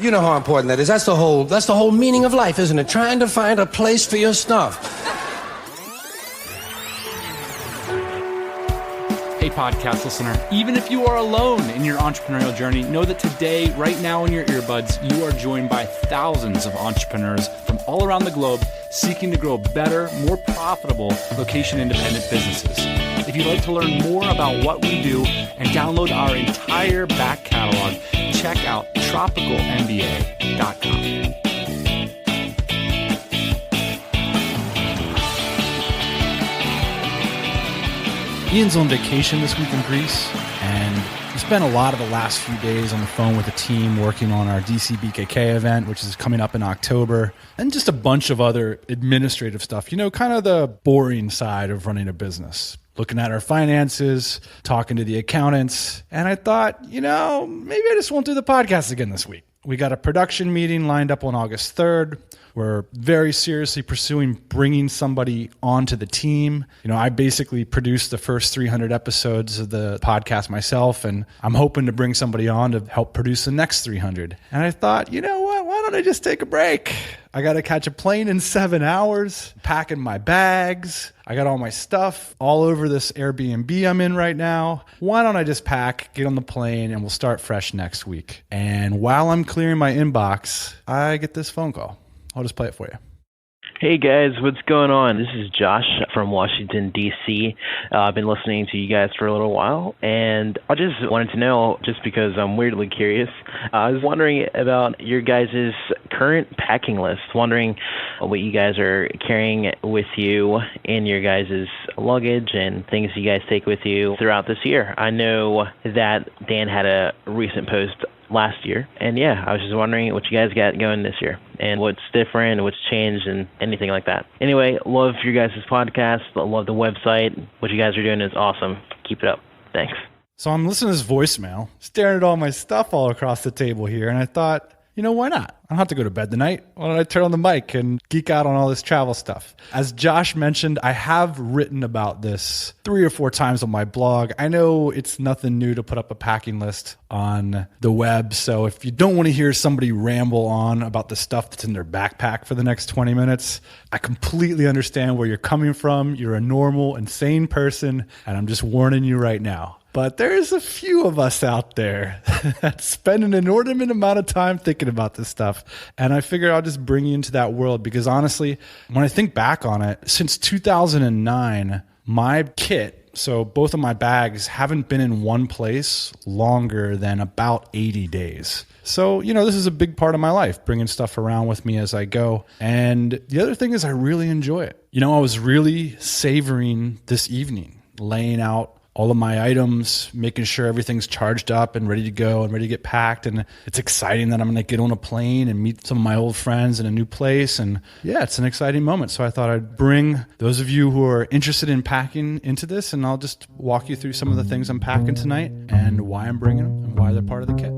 You know how important that is. That's the whole meaning of life, isn't it? Trying to find a place for your stuff. Hey, podcast listener, even if you are alone in your entrepreneurial journey, know that today, right now in your earbuds, you are joined by thousands of entrepreneurs from all around the globe seeking to grow better, more profitable location-independent businesses. If you'd like to learn more about what we do and download our entire back catalog, check out tropicalmba.com. Ian's on vacation this week in Greece, and we spent a lot of the last few days on the phone with the team working on our DC BKK event, which is coming up in October, and just a bunch of other administrative stuff, you know, kind of the boring side of running a business. Looking at our finances, talking to the accountants, and I thought, you know, maybe I just won't do the podcast again this week. We got a production meeting lined up on August 3rd. We're very seriously pursuing bringing somebody onto the team. You know, I basically produced the first 300 episodes of the podcast myself, and I'm hoping to bring somebody on to help produce the next 300. And I thought, you know what? Why don't I just take a break? I got to catch a plane in 7 hours, packing my bags. I got all my stuff all over this Airbnb I'm in right now. Why don't I just pack, get on the plane, and we'll start fresh next week. And while I'm clearing my inbox, I get this phone call. I'll just play it for you. Hey guys, what's going on? This is Josh from Washington, D.C. I've been listening to you guys for a little while, and I just wanted to know, just because I'm weirdly curious, I was wondering about your guys' current packing list, wondering what you guys are carrying with you in your guys' luggage and things you guys take with you throughout this year. I know that Dan had a recent post last year, and yeah, I was just wondering what you guys got going this year and what's different, what's changed, and anything like that. Anyway, love your guys' podcast. I love the website. What you guys are doing is awesome. Keep it up. Thanks. So I'm listening to this voicemail, staring at all my stuff all across the table here, and I thought, you know, why not? I don't have to go to bed tonight. Why don't I turn on the mic and geek out on all this travel stuff? As Josh mentioned, I have written about this 3 or 4 times on my blog. I know it's nothing new to put up a packing list on the web. So if you don't want to hear somebody ramble on about the stuff that's in their backpack for the next 20 minutes, I completely understand where you're coming from. You're a normal and sane person, and I'm just warning you right now. But there's a few of us out there that spend an inordinate amount of time thinking about this stuff. And I figure I'll just bring you into that world because honestly, when I think back on it, since 2009, my kit, so both of my bags haven't been in one place longer than about 80 days. So, you know, this is a big part of my life, bringing stuff around with me as I go. And the other thing is I really enjoy it. You know, I was really savoring this evening, laying out all of my items, making sure everything's charged up and ready to go and ready to get packed. And it's exciting that I'm going to get on a plane and meet some of my old friends in a new place. And yeah, it's an exciting moment. So I thought I'd bring those of you who are interested in packing into this, and I'll just walk you through some of the things I'm packing tonight and why I'm bringing them and why they're part of the kit.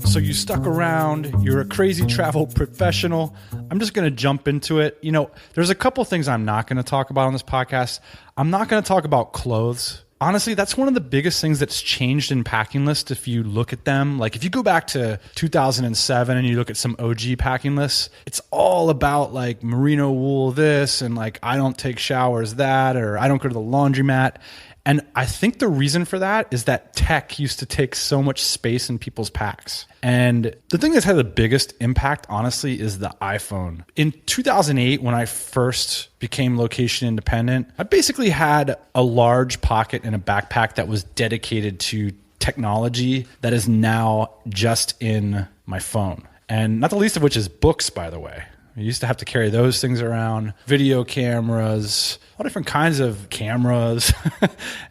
So you stuck around, you're a crazy travel professional. I'm just going to jump into it. You know, there's a couple things I'm not going to talk about on this podcast. I'm not going to talk about clothes. Honestly, that's one of the biggest things that's changed in packing lists if you look at them. Like if you go back to 2007 and you look at some OG packing lists, it's all about like merino wool this and like I don't take showers that, or I don't go to the laundromat. And I think the reason for that is that tech used to take so much space in people's packs. And the thing that's had the biggest impact, honestly, is the iPhone. In 2008, when I first became location independent, I basically had a large pocket in a backpack that was dedicated to technology that is now just in my phone. And not the least of which is books, by the way. I used to have to carry those things around, video cameras, all different kinds of cameras,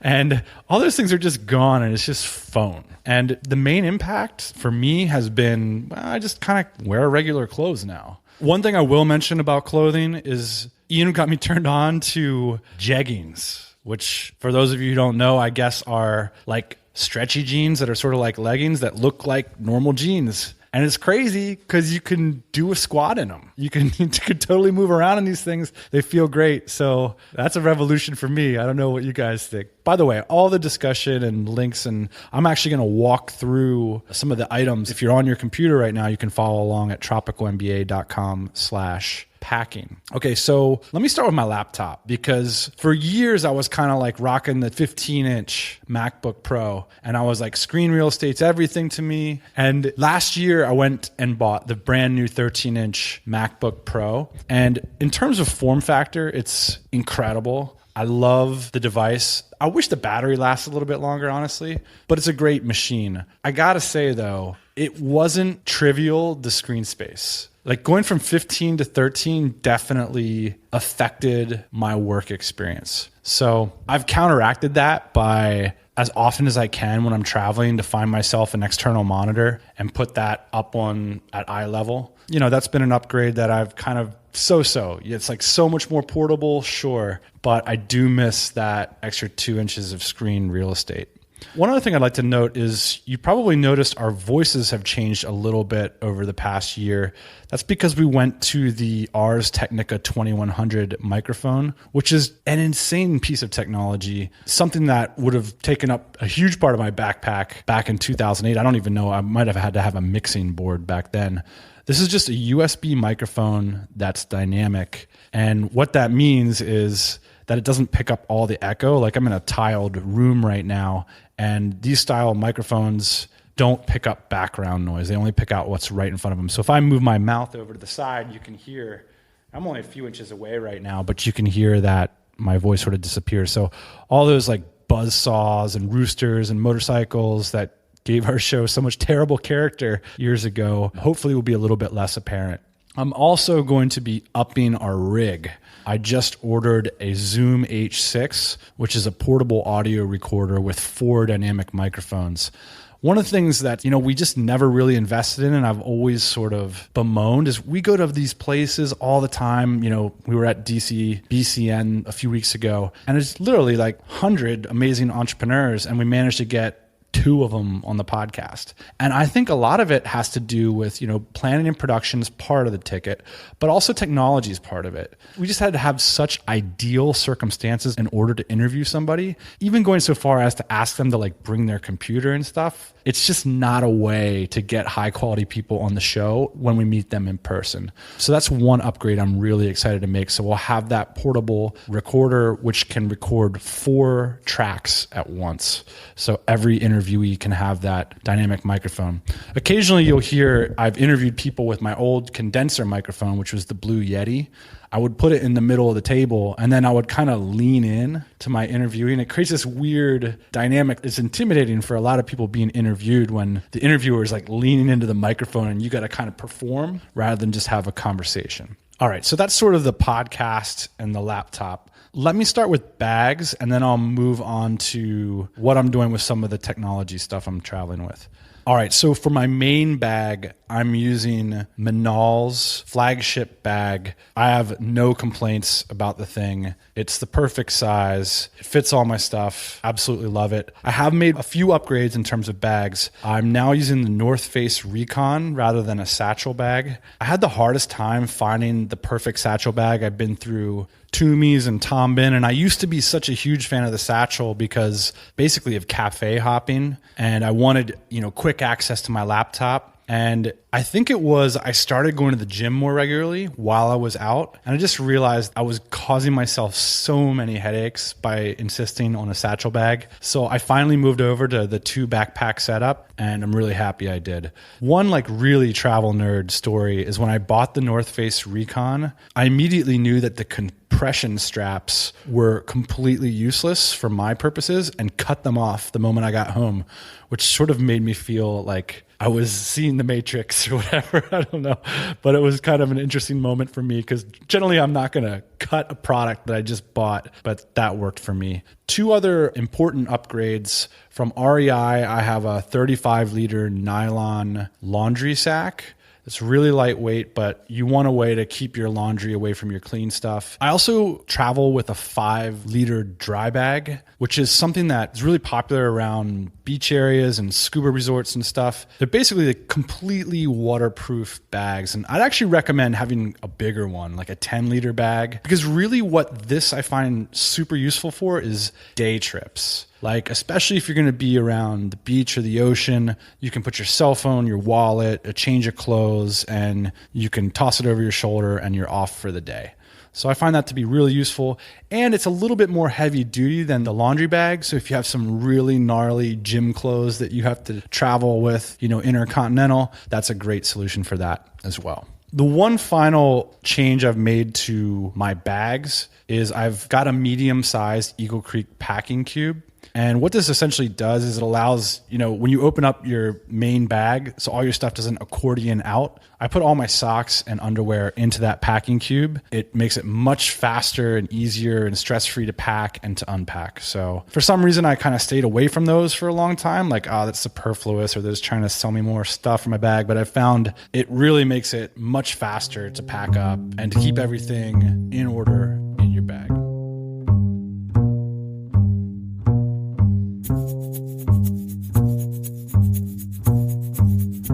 and all those things are just gone, and it's just phone. And the main impact for me has been, well, I just kind of wear regular clothes now. One thing I will mention about clothing is Ian got me turned on to jeggings, which for those of you who don't know, I guess are like stretchy jeans that are sort of like leggings that look like normal jeans. And it's crazy because you can do a squat in them. You can totally move around in these things. They feel great. So that's a revolution for me. I don't know what you guys think. By the way, all the discussion and links, and I'm actually going to walk through some of the items. If you're on your computer right now, you can follow along at tropicalmba.com/packing. Okay, so let me start with my laptop, because for years I was kind of like rocking the 15-inch MacBook Pro, and I was like, screen real estate's everything to me. And last year I went and bought the brand new 13-inch MacBook Pro. And in terms of form factor, it's incredible. I love the device. I wish the battery lasted a little bit longer, honestly, but it's a great machine. I gotta say though, it wasn't trivial, the screen space. Like going from 15 to 13 definitely affected my work experience. So I've counteracted that by, as often as I can when I'm traveling, to find myself an external monitor and put that up on at eye level. You know, that's been an upgrade that I've kind of so-so. It's like so much more portable, sure, but I do miss that extra 2 inches of screen real estate. One other thing I'd like to note is you probably noticed our voices have changed a little bit over the past year. That's because we went to the Ars Technica 2100 microphone, which is an insane piece of technology, something that would have taken up a huge part of my backpack back in 2008. I don't even know. I might have had to have a mixing board back then. This is just a USB microphone that's dynamic. And what that means is that it doesn't pick up all the echo. Like I'm in a tiled room right now, and these style microphones don't pick up background noise. They only pick out what's right in front of them. So if I move my mouth over to the side, you can hear, I'm only a few inches away right now, but you can hear that my voice sort of disappears. So all those like buzz saws and roosters and motorcycles that gave our show so much terrible character years ago, hopefully will be a little bit less apparent. I'm also going to be upping our rig. I just ordered a Zoom H6, which is a portable audio recorder with 4 dynamic microphones. One of the things that, we just never really invested in, and I've always sort of bemoaned, is we go to these places all the time. We were at DC, BCN a few weeks ago, and it's literally like 100 amazing entrepreneurs, and we managed to get 2 of them on the podcast. And I think a lot of it has to do with, planning and production is part of the ticket, but also technology is part of it. We just had to have such ideal circumstances in order to interview somebody, even going so far as to ask them to like bring their computer and stuff. It's just not a way to get high quality people on the show when we meet them in person. So that's one upgrade I'm really excited to make. So we'll have that portable recorder, which can record 4 tracks at once. So every interviewee can have that dynamic microphone. Occasionally you'll hear I've interviewed people with my old condenser microphone, which was the Blue Yeti. I would put it in the middle of the table, and then I would kind of lean in to my interviewing. It creates this weird dynamic. It's intimidating for a lot of people being interviewed when the interviewer is like leaning into the microphone and you got to kind of perform rather than just have a conversation. All right, so that's sort of the podcast and the laptop. Let me start with bags, and then I'll move on to what I'm doing with some of the technology stuff I'm traveling with. All right, so for my main bag, I'm using Manal's flagship bag. I have no complaints about the thing. It's the perfect size. It fits all my stuff. Absolutely love it. I have made a few upgrades in terms of bags. I'm now using the North Face Recon rather than a satchel bag. I had the hardest time finding the perfect satchel bag. I've been through Toomey's and Tom Bin, and I used to be such a huge fan of the satchel because basically of cafe hopping, and I wanted, quick access to my laptop. And I think it was, I started going to the gym more regularly while I was out. And I just realized I was causing myself so many headaches by insisting on a satchel bag. So I finally moved over to the 2 backpack setup, and I'm really happy I did. One like really travel nerd story is when I bought the North Face Recon, I immediately knew that the compression straps were completely useless for my purposes and cut them off the moment I got home, which sort of made me feel like I was seeing the Matrix or whatever. I don't know. But it was kind of an interesting moment for me because generally I'm not going to cut a product that I just bought, but that worked for me. 2 other important upgrades from REI. I have a 35-liter nylon laundry sack It's really lightweight, but you want a way to keep your laundry away from your clean stuff. I also travel with a 5-liter dry bag, which is something that's really popular around beach areas and scuba resorts and stuff. They're basically the completely waterproof bags. And I'd actually recommend having a bigger one, like a 10-liter bag, because really what this I find super useful for is day trips. Like, especially if you're going to be around the beach or the ocean, you can put your cell phone, your wallet, a change of clothes, and you can toss it over your shoulder and you're off for the day. So I find that to be really useful. And it's a little bit more heavy duty than the laundry bag. So if you have some really gnarly gym clothes that you have to travel with, intercontinental, that's a great solution for that as well. The one final change I've made to my bags is I've got a medium-sized Eagle Creek packing cube. And what this essentially does is it allows, when you open up your main bag, so all your stuff doesn't accordion out, I put all my socks and underwear into that packing cube. It makes it much faster and easier and stress-free to pack and to unpack. So for some reason, I kind of stayed away from those for a long time. Like, that's superfluous, or they're just trying to sell me more stuff for my bag. But I found it really makes it much faster to pack up and to keep everything in order in your bag.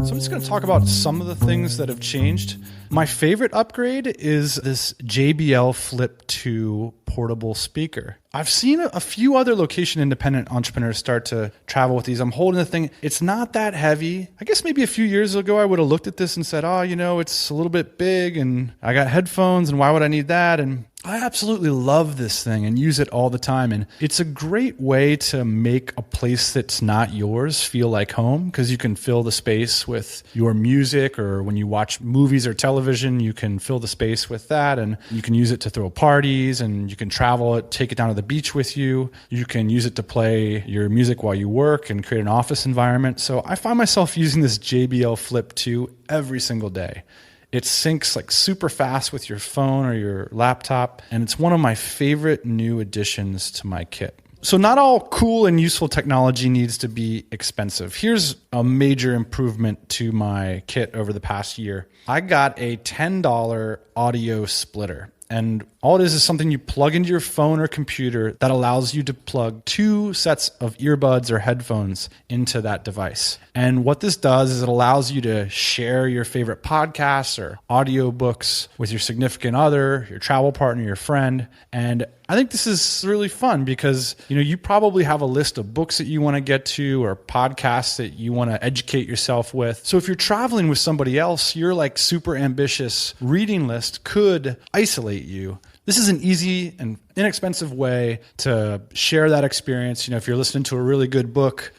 So I'm just going to talk about some of the things that have changed. My favorite upgrade is this JBL Flip 2 portable speaker. I've seen a few other location independent entrepreneurs start to travel with these. I'm holding the thing. It's not that heavy. I guess maybe a few years ago, I would have looked at this and said, it's a little bit big and I got headphones and why would I need that? And I absolutely love this thing and use it all the time. And it's a great way to make a place that's not yours feel like home, because you can fill the space with your music, or when you watch movies or television, you can fill the space with that. And you can use it to throw parties, and you can travel it, take it down to the beach with you. You can use it to play your music while you work and create an office environment. So I find myself using this JBL Flip 2 every single day. It syncs like super fast with your phone or your laptop, and it's one of my favorite new additions to my kit. So not all cool and useful technology needs to be expensive. Here's a major improvement to my kit over the past year. I got a $10 audio splitter. And all it is something you plug into your phone or computer that allows you to plug 2 sets of earbuds or headphones into that device. And what this does is it allows you to share your favorite podcasts or audiobooks with your significant other, your travel partner, your friend. And I think this is really fun because, you probably have a list of books that you want to get to or podcasts that you want to educate yourself with. So if you're traveling with somebody else, your like super ambitious reading list could isolate you. This is an easy and inexpensive way to share that experience. If you're listening to a really good book,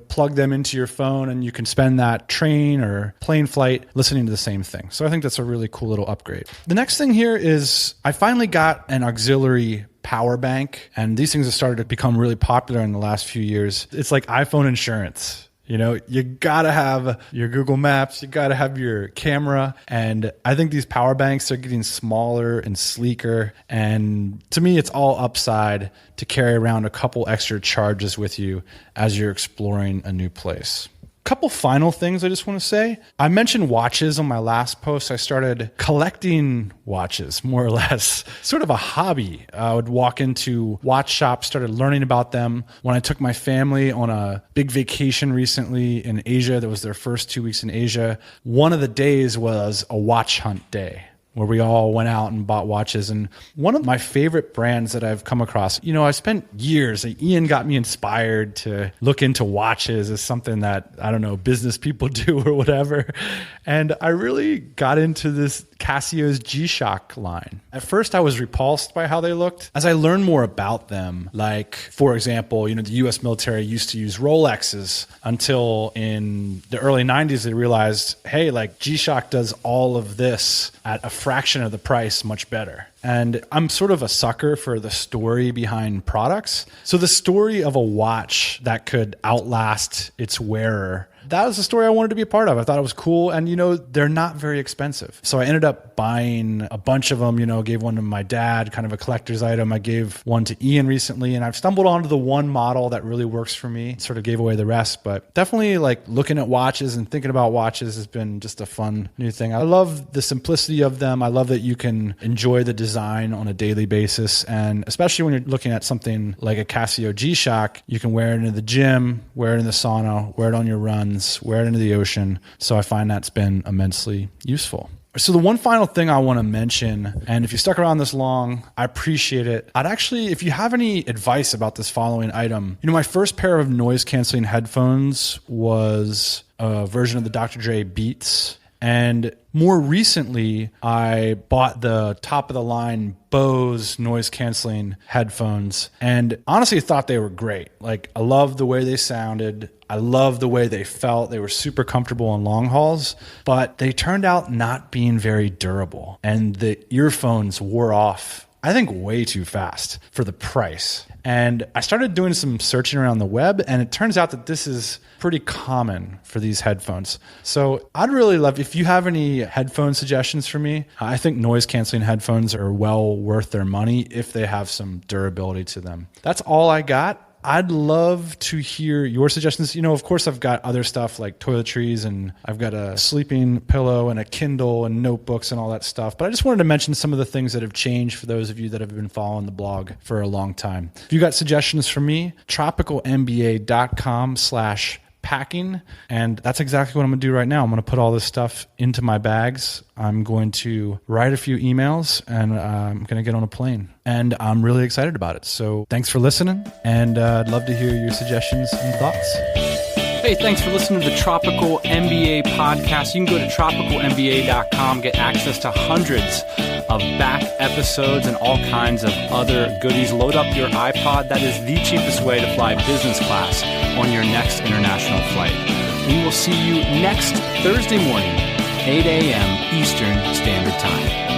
plug them into your phone and you can spend that train or plane flight listening to the same thing. So I think that's a really cool little upgrade. The next thing here is I finally got an auxiliary power bank, and these things have started to become really popular in the last few years. It's like iPhone insurance. You gotta have your Google Maps, you gotta have your camera. And I think these power banks are getting smaller and sleeker. And to me, it's all upside to carry around a couple extra charges with you as you're exploring a new place. Couple final things I just want to say. I mentioned watches on my last post. I started collecting watches, more or less, sort of a hobby. I would walk into watch shops, started learning about them. When I took my family on a big vacation recently in Asia, that was their first 2 weeks in Asia, one of the days was a watch hunt day, where we all went out and bought watches. And one of my favorite brands that I've come across, I spent years, Ian got me inspired to look into watches as something that, business people do or whatever. And I really got into this Casio's G-Shock line. At first, I was repulsed by how they looked. As I learned more about them, like, for example, the US military used to use Rolexes until in the early 90s, they realized, hey, like G-Shock does all of this at a fraction of the price much better. And I'm sort of a sucker for the story behind products. So the story of a watch that could outlast its wearer that was the story I wanted to be a part of. I thought it was cool. And, they're not very expensive. So I ended up buying a bunch of them, gave one to my dad, kind of a collector's item. I gave one to Ian recently, and I've stumbled onto the one model that really works for me, sort of gave away the rest. But definitely like looking at watches and thinking about watches has been just a fun new thing. I love the simplicity of them. I love that you can enjoy the design on a daily basis. And especially when you're looking at something like a Casio G-Shock, you can wear it into the gym, wear it in the sauna, wear it on your runs, wear it into the ocean. So I find that's been immensely useful. So the one final thing I want to mention, and if you stuck around this long, I appreciate it. I'd actually, if you have any advice about this following item, my first pair of noise canceling headphones was a version of the Dr. Dre Beats. And more recently, I bought the top of the line Bose noise canceling headphones, and honestly thought they were great. Like, I love the way they sounded. I love the way they felt. They were super comfortable on long hauls, but they turned out not being very durable. And the earphones wore off, I think, way too fast for the price. And I started doing some searching around the web, and it turns out that this is pretty common for these headphones. So I'd really love, if you have any headphone suggestions for me. I think noise canceling headphones are well worth their money if they have some durability to them. That's all I got. I'd love to hear your suggestions. Of course, I've got other stuff like toiletries, and I've got a sleeping pillow and a Kindle and notebooks and all that stuff. But I just wanted to mention some of the things that have changed for those of you that have been following the blog for a long time. If you got suggestions for me, tropicalmba.com/packing. And that's exactly what I'm going to do right now. I'm going to put all this stuff into my bags. I'm going to write a few emails, and I'm going to get on a plane. And I'm really excited about it. So thanks for listening, and I'd love to hear your suggestions and thoughts. Hey, thanks for listening to the Tropical MBA podcast. You can go to tropicalmba.com, get access to hundreds of back episodes and all kinds of other goodies. Load up your iPod. That is the cheapest way to fly business class on your next international flight. We will see you next Thursday morning, 8 a.m. Eastern Standard Time.